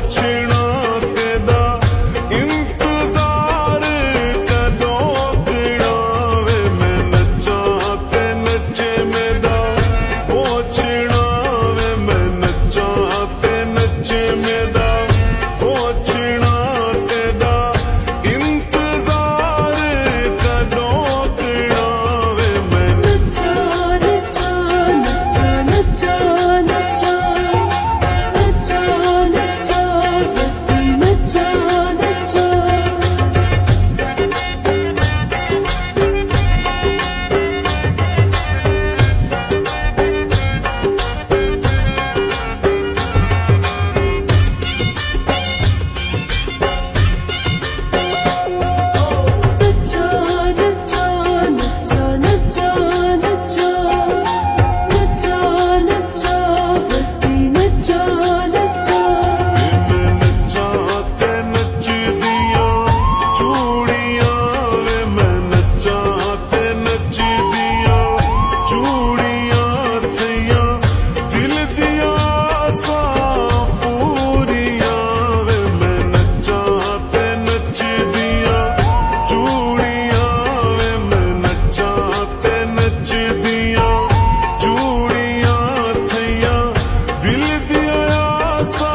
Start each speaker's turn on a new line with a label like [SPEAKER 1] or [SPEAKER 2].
[SPEAKER 1] पोछना तेदा इंतजार कदों कड़ा वे मैं नचा ते नचे मेदा पोछना वे मैं नचा ते नचे मेदा पोछना तेदा इंतजार कदों कड़ा वे मैं
[SPEAKER 2] नचा नचा नचा नचा नचा नचा नचा रत्ती नचा नचा नचा नचा नचा नचा नचा नचा नचा रत्ती नचा नचा
[SPEAKER 1] वे मैं नचा ते नच दिया चूड़ियां वे मैं नचा ते नच दिया चूड़ियां थैया दिल दिया सा पूरियां वे मैं नचा ते नच दिया चूड़ियां वे मैं नचा ते नच दिया चूड़ियां थैया दिल दिया सा